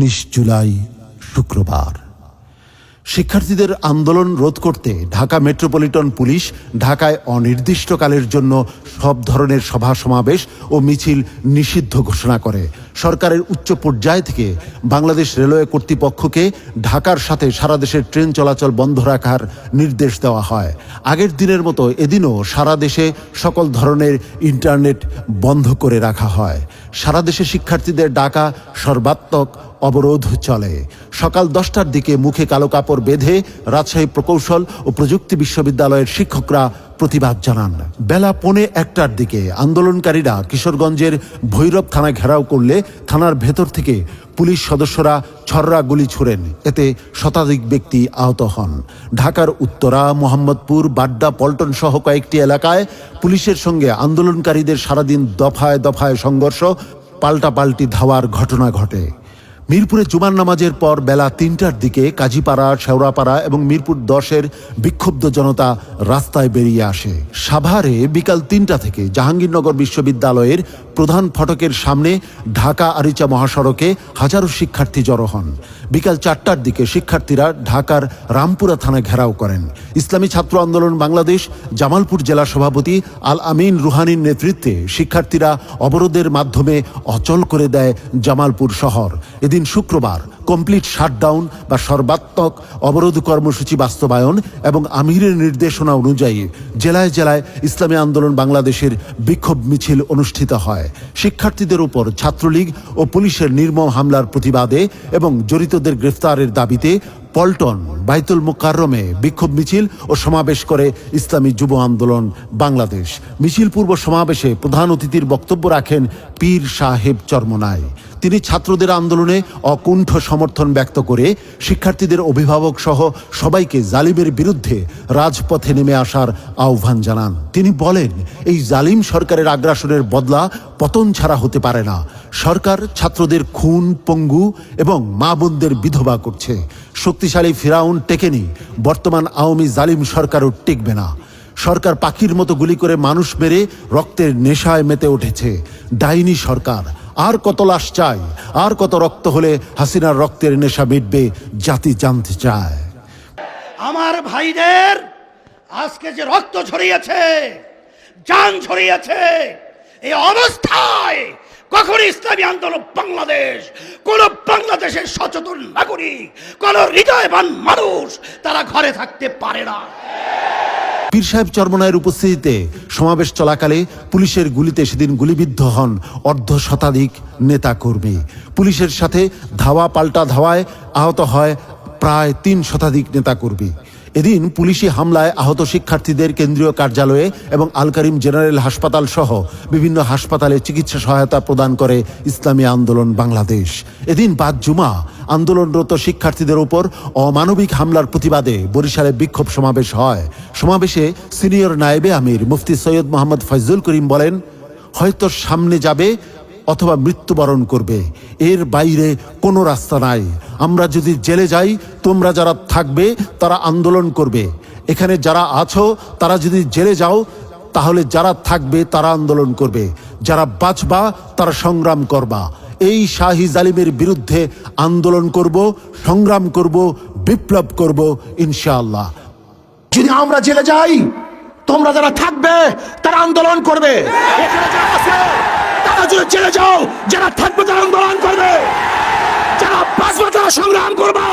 19 জুলাই শুক্রবার। শিক্ষার্থীদের আন্দোলন রোধ করতে ঢাকা মেট্রোপলিটন পুলিশ ঢাকায় অনির্দিষ্টকালের জন্য সব ধরনের সভা সমাবেশ ও মিছিল নিষিদ্ধ ঘোষণা করে। সরকারের উচ্চ পর্যায় থেকে বাংলাদেশ রেলওয়ে কর্তৃপক্ষকে ঢাকার সাথে সারা দেশের ট্রেন চলাচল বন্ধ রাখার নির্দেশ দেওয়া হয়। আগের দিনের মতো এদিনও সারা দেশে সকল ধরনের ইন্টারনেট বন্ধ করে রাখা হয়। সারা দেশে শিক্ষার্থীদের ডাকা সর্বাত্মক অবরোধ চলে। সকাল 10টার দিকে মুখে কালো কাপড় বেঁধে রাজশাহী প্রকৌশল ও প্রযুক্তি বিশ্ববিদ্যালয়ের শিক্ষকরা প্রতিবাদ জানান। বেলা 1:45টার দিকে আন্দোলনকারীরা কিশোরগঞ্জের ভৈরব থানা ঘেরাও করলে থানার ভেতর থেকে পুলিশ সদস্যরা ছররা গুলি ছোড়েন। এতে শতাধিক ব্যক্তি আহত হন। ঢাকার উত্তরা, মোহাম্মদপুর, বাড্ডা, পল্টন সহ কয়েকটি এলাকায় পুলিশের সঙ্গে আন্দোলনকারীদের সারাদিন দফায় দফায় সংঘর্ষ, পাল্টাপাল্টি ধাওয়ার ঘটনা ঘটে। মিরপুরে জুমার নামাজের পর বেলা 3টার দিকে কাজীপাড়া, শেওড়াপাড়া এবং মিরপুর 10-এর বিক্ষুব্ধ জনতা রাস্তায় বেরিয়ে আসে। সাভারে বিকাল 3টা থেকে জাহাঙ্গীরনগর বিশ্ববিদ্যালয়ের প্রধান ফটকের সামনে ঢাকা আরিচা মহাসড়কে হাজারো শিক্ষার্থী জড়ো হন। বিকাল 4টার দিকে শিক্ষার্থীরা ঢাকার রামপুরা থানা ঘেরাও করেন। ইসলামী ছাত্র আন্দোলন বাংলাদেশ জামালপুর জেলা সভাপতি আল আমিন রুহানির নেতৃত্বে শিক্ষার্থীরা অবরোধের মাধ্যমে অচল করে দেয় জামালপুর শহর। এদিন শুক্রবার কমপ্লিট শাটডাউন বা সর্বাত্মক অবরোধ কর্মসূচি বাস্তবায়ন এবং আমিরের নির্দেশনা অনুযায়ী জেলায় জেলায় ইসলামী আন্দোলন বাংলাদেশের বিক্ষোভ মিছিল অনুষ্ঠিত হয়। শিক্ষার্থীদের উপর ছাত্রলীগ ও পুলিশের নির্মম হামলার প্রতিবাদে এবং জড়িতদের গ্রেফতারের দাবিতে পল্টন, বাইতুল মুকাররমে বিক্ষোভ মিছিল ও সমাবেশ করে ইসলামী যুব আন্দোলন বাংলাদেশ। মিছিল পূর্ব সমাবেশে প্রধান অতিথির বক্তব্য রাখেন পীর সাহেব চরমনাই। তিনি ছাত্রদের আন্দোলনে অকুণ্ঠ সমর্থন ব্যক্ত করে শিক্ষার্থীদের অভিভাবক সহ সবাইকে জালিমের বিরুদ্ধে রাজপথে নেমে আসার আহ্বান জানান। তিনি বলেন, এই জালিম সরকারের আগ্রাসনের বদলা পতন ছাড়া হতে পারে না। সরকার ছাত্রদের খুন, পঙ্গু এবং মা বোনদের বিধবা করছে। শক্তিশালী ফিরাউন টেকেনি, বর্তমান আওয়ামী জালিম সরকারও টিকবে না। সরকার পাখির মতো গুলি করে মানুষ মেরে রক্তের নেশায় মেতে উঠেছে। ডাইনি সরকার। আর কত লাশ চাই? আর কত রক্ত হলে হাসিনার রক্তের নেশা মিটবে? জাতি জানতে চায়। আমার ভাইদের আজকে যে রক্ত ঝরিয়েছে, জান ঝরিয়েছে, এই অবস্থায় কখন ইসলামী আন্দোলন বাংলাদেশ, কোন বাংলাদেশের সচেতন নাগরিক, কোন হৃদয়বান মানুষ তারা ঘরে থাকতে পারে না। পীর সাহেব চরমনায়ের উপস্থিতিতে সমাবেশ চলাকালে পুলিশের গুলিতে সেদিন গুলিবিদ্ধ হন অর্ধ শতাধিক নেতাকর্মী। পুলিশের সাথে ধাওয়া পাল্টা ধাওয়ায় আহত হয় প্রায় 3 শতাধিক নেতাকর্মী। এদিন পুলিশি হামলায় আহত শিক্ষার্থীদের কেন্দ্রীয় কার্যালয়ে এবং আল কারিম জেনারেল হাসপাতাল সহ বিভিন্ন হাসপাতালে চিকিৎসা সহায়তা প্রদান করে ইসলামী আন্দোলন বাংলাদেশ। এদিন বাদ জুমা আন্দোলনরত শিক্ষার্থীদের উপর অমানবিক হামলার প্রতিবাদে বরিশালে বিক্ষোভ সমাবেশ হয়। সমাবেশে সিনিয়র নায়েবে আমির মুফতি সৈয়দ মোহাম্মদ ফয়জুল করিম বলেন, হয়তো সামনে যাবে অথবা মৃত্যুবরণ করবে, এর বাইরে কোনো রাস্তা নাই। আমরা যদি জেলে যাই, তোমরা যারা থাকবে তারা আন্দোলন করবে। এখানে যারা আছো তারা যদি জেলে যাও, তাহলে যারা থাকবে তারা আন্দোলন করবে। যারা বাঁচবা তারা সংগ্রাম করবা। এই শাহী জালিমের বিরুদ্ধে আন্দোলন করব, সংগ্রাম করব, বিপ্লব করব ইনশাআল্লাহ। যদি আমরা জেলে যাই, তোমরা যারা থাকবে তারা আন্দোলন করবে। এখানে যারা আছে তারা যদি জেলে যাও, যারা থাকবে তারা আন্দোলন করবে। যারা বাঁচবে তারা সংগ্রাম করবো,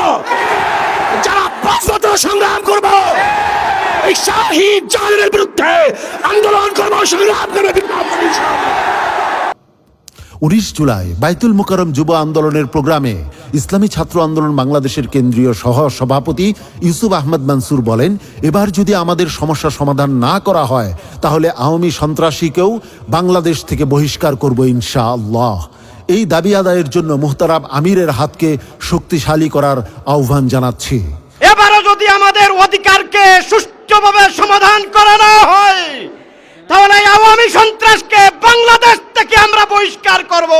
যারা বাঁচবে তারা সংগ্রাম করবো। এই শাহী জালিমের বিরুদ্ধে আন্দোলন করবো, সংগ্রাম করবে। 19 জুলাই বাইতুল মুকাররম যুব আন্দোলনের প্রোগ্রামে ইসলামী ছাত্র আন্দোলন বাংলাদেশের কেন্দ্রীয় সহ সভাপতি ইউসুফ আহমদ মানসুর বলেন, এবার যদি আমাদের সমস্যা সমাধান না করা হয় তাহলে আওয়ামী সন্ত্রাসীকেও বাংলাদেশ থেকে বহিষ্কার করব ইনশাআল্লাহ। এই দাবি আদায়ের জন্য মুহতারাম আমিরের হাতকে শক্তিশালী করার আহ্বান জানাচ্ছি। এবারও যদি আমাদের অধিকারকে সুষ্ঠুভাবে সমাধান করা না হয়, তাহলে আওয়ামী সন্ত্রাসকে বাংলাদেশ থেকে আমরা বহিষ্কার করব।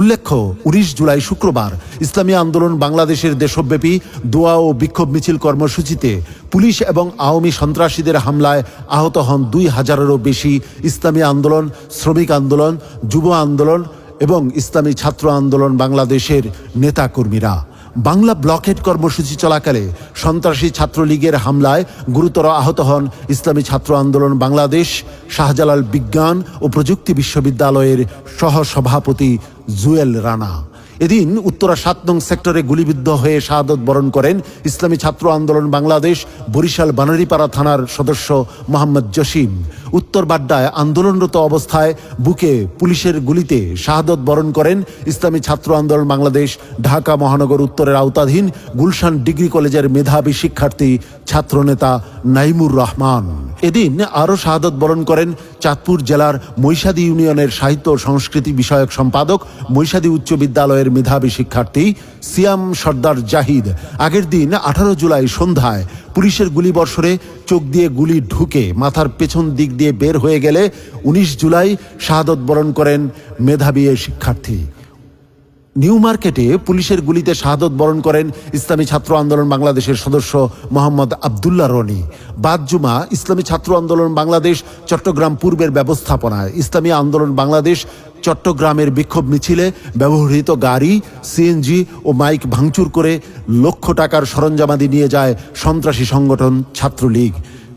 উল্লেখ্য, 19 জুলাই শুক্রবার ইসলামী আন্দোলন বাংলাদেশের দেশব্যাপী দোয়া ও বিক্ষোভ মিছিল কর্মসূচিতে পুলিশ এবং আওয়ামী সন্ত্রাসীদের হামলায় আহত হন 2000-এরও বেশি ইসলামী আন্দোলন, শ্রমিক আন্দোলন, যুব আন্দোলন এবং ইসলামী ছাত্র আন্দোলন বাংলাদেশের নেতাকর্মীরা। বাংলা ব্লকেড কর্মসূচি চলাকালে সন্ত্রাসী ছাত্রলীগের হামলায় গুরুতর আহত হন ইসলামী ছাত্র আন্দোলন বাংলাদেশ শাহজালাল বিজ্ঞান ও প্রযুক্তি বিশ্ববিদ্যালয়ের সহসভাপতি জুয়েল রানা। এদিন উত্তরা ৭ নং সেক্টরে গুলিবিদ্ধ হয়ে শাহাদত বরণ করেন ইসলামী ছাত্র আন্দোলন বাংলাদেশ বরিশাল বানারীপাড়া থানার সদস্য মোহাম্মদ জসিম। উত্তর বাড্ডায় আন্দোলনরত অবস্থায় বুকে পুলিশের গুলিতে শাহাদত বরণ করেন ইসলামী ছাত্র আন্দোলন বাংলাদেশ ঢাকা মহানগর উত্তরের আওতাধীন গুলশান ডিগ্রি কলেজের মেধাবী শিক্ষার্থী ছাত্রনেতা নাইমুর রহমান। এদিন আরও শাহাদত বরণ করেন চাঁদপুর জেলার মৈশাদী ইউনিয়নের সাহিত্য ও সংস্কৃতি বিষয়ক সম্পাদক, মৈশাদী উচ্চ বিদ্যালয়ের মেধাবী শিক্ষার্থী সিয়াম সর্দার জাহিদ। আগের দিন 18 জুলাই সন্ধ্যায় পুলিশের গুলিবর্ষণে চোখ দিয়ে গুলি ঢুকে মাথার পেছন দিক দিয়ে বের হয়ে গেলে 19 জুলাই শাহাদত বরণ করেন মেধাবী এই শিক্ষার্থী। নিউ মার্কেটে পুলিশের গুলিতে শাহাদত বরণ করেন ইসলামী ছাত্র আন্দোলন বাংলাদেশের সদস্য মোহাম্মদ আবদুল্লাহ রনি। বাদ জুমা ইসলামী ছাত্র আন্দোলন বাংলাদেশ চট্টগ্রাম পূর্বের ব্যবস্থাপনায় ইসলামী আন্দোলন বাংলাদেশ চট্টগ্রামের বিক্ষোভ মিছিলে ব্যবহৃত গাড়ি, সিএনজি ও মাইক ভাঙচুর করে লক্ষ টাকার সরঞ্জামাদি নিয়ে যায় সন্ত্রাসী সংগঠন ছাত্রলীগ।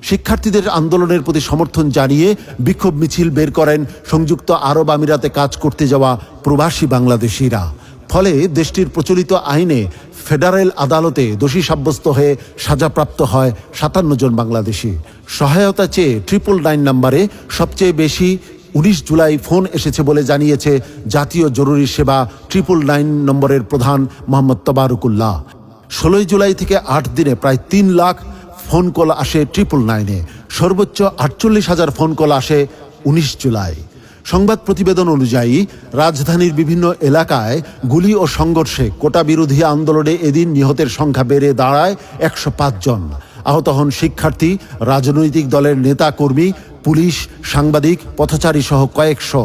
শিক্ষার্থীদের আন্দোলনের প্রতি সমর্থন জানিয়ে বিক্ষোভ মিছিল বের করেন সংযুক্ত আরব আমিরাতে কাজ করতে যাওয়া প্রবাসী বাংলাদেশিরা। ফলে দেশটির প্রচলিত আইনে ফেডারেল আদালতে দোষী সাব্যস্ত হয়ে সাজাপ্রাপ্ত হয় 57 জন বাংলাদেশি। সহায়তা চেয়ে 999 নম্বরে সবচেয়ে বেশি 19 জুলাই ফোন এসেছে বলে জানিয়েছে জাতীয় জরুরি সেবা 999 নম্বরের প্রধান মোহাম্মদ তবারুকুল্লাহ। 16 জুলাই থেকে 8 দিনে প্রায় 3 লাখ ফোন কল আসে 999-এ। সর্বোচ্চ 48,000 ফোন কল আসে 19 জুলাই। সংবাদ প্রতিবেদন অনুযায়ী রাজধানীর বিভিন্ন এলাকায় গুলি ও সংঘর্ষে কোটা বিরোধী আন্দোলনে এদিন নিহতের সংখ্যা বেড়ে দাঁড়ায় 105 জন। আহত হন শিক্ষার্থী, রাজনৈতিক দলের নেতা কর্মী, পুলিশ, সাংবাদিক, পথচারী সহ কয়েকশো।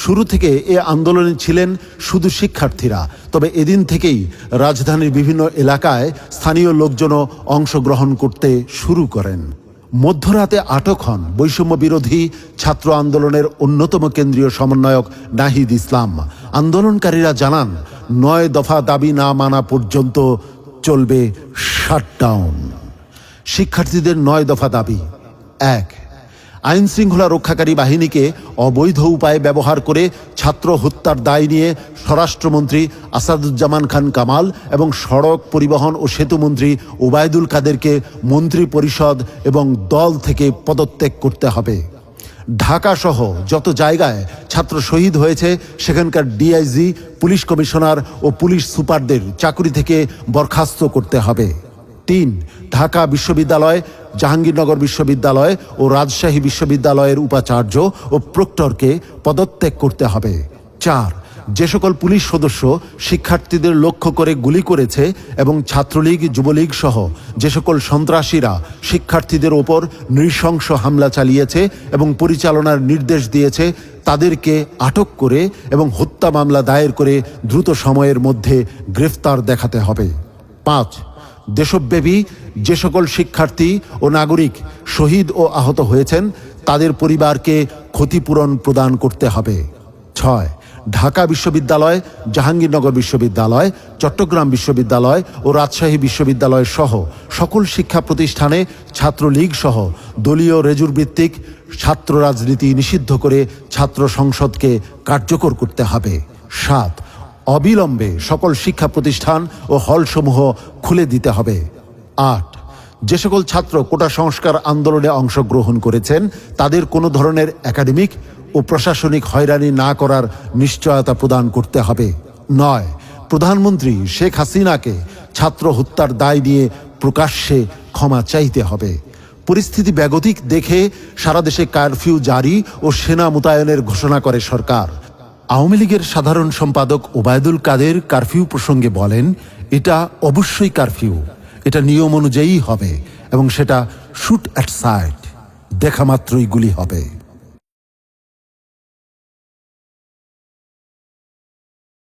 শুরু থেকে এ আন্দোলনে ছিলেন শুধু শিক্ষার্থীরা, তবে এদিন থেকেই রাজধানীর বিভিন্ন এলাকায় স্থানীয় লোকজনও অংশগ্রহণ করতে শুরু করেন। মধ্যরাতে আটক হন বৈষম্য বিরোধী ছাত্র আন্দোলনের অন্যতম কেন্দ্রীয় সমন্বয়ক নাহিদ ইসলাম। আন্দোলনকারীরা জানান 9 দফা দাবি না মানা পর্যন্ত চলবে শাটডাউন। শিক্ষার্থীদের 9 দফা দাবি: 1. আইন শৃঙ্খলা রক্ষাকারী বাহিনীকে অবৈধ উপায়ে ব্যবহার করে ছাত্র হত্যার দায় নিয়ে স্বরাষ্ট্রমন্ত্রী আসাদুজ্জামান খান কামাল এবং সড়ক পরিবহন ও সেতুমন্ত্রী ওবায়দুল কাদেরকে মন্ত্রী পরিষদ এবং দল থেকে পদত্যাগ করতে হবে। ঢাকা সহ যত জায়গায় ছাত্র শহীদ হয়েছে সেখানকার ডিআইজি, পুলিশ কমিশনার ও পুলিশ সুপারদের চাকরি থেকে বরখাস্ত করতে হবে। 3. ঢাকা বিশ্ববিদ্যালয়, জাহাঙ্গীরনগর বিশ্ববিদ্যালয় ও রাজশাহী বিশ্ববিদ্যালয়ের উপাচার্য ও প্রক্টরকে পদত্যাগ করতে হবে। 4. যে সকল পুলিশ সদস্য শিক্ষার্থীদের লক্ষ্য করে গুলি করেছে এবং ছাত্রলীগ, যুবলীগ সহ যে সকল সন্ত্রাসীরা শিক্ষার্থীদের ওপর নৃশংস হামলা চালিয়েছে এবং পরিচালনার নির্দেশ দিয়েছে তাদেরকে আটক করে এবং হত্যা মামলা দায়ের করে দ্রুত সময়ের মধ্যে গ্রেফতার দেখাতে হবে। 5. দেশব্যাপী যে সকল শিক্ষার্থী ও নাগরিক শহীদ ও আহত হয়েছেন তাদের পরিবারকে ক্ষতিপূরণ প্রদান করতে হবে। 6. ঢাকা বিশ্ববিদ্যালয়, জাহাঙ্গীরনগর বিশ্ববিদ্যালয়, চট্টগ্রাম বিশ্ববিদ্যালয় ও রাজশাহী বিশ্ববিদ্যালয় সহ সকল শিক্ষা প্রতিষ্ঠানে ছাত্রলীগ সহ দলীয় রেজুরভিত্তিক ছাত্র রাজনীতি নিষিদ্ধ করে ছাত্র সংসদকে কার্যকর করতে হবে। 7. অবিলম্বে সকল শিক্ষা প্রতিষ্ঠান ও হলসমূহ খুলে দিতে হবে। 8. যে সকল ছাত্র কোটা সংস্কার আন্দোলনে অংশগ্রহণ করেছেন তাদের কোনো ধরনের একাডেমিক ও প্রশাসনিক হয়রানি না করার নিশ্চয়তা প্রদান করতে হবে। 9. প্রধানমন্ত্রী শেখ হাসিনাকে ছাত্র হত্যার দায় নিয়ে প্রকাশ্যে ক্ষমা চাইতে হবে। পরিস্থিতি বেগতিক দেখে সারা দেশে কারফিউ জারি ও সেনা মোতায়েনের ঘোষণা করে সরকার। আওয়ামী লীগের সাধারণ সম্পাদক ওবায়দুল কাদের কারফিউ প্রসঙ্গে বলেন, এটা অবশ্যই কারফিউ, এটা নিয়ম অনুযায়ী হবে এবং সেটা শুট অ্যাট সাইট, দেখা মাত্রই গুলি হবে।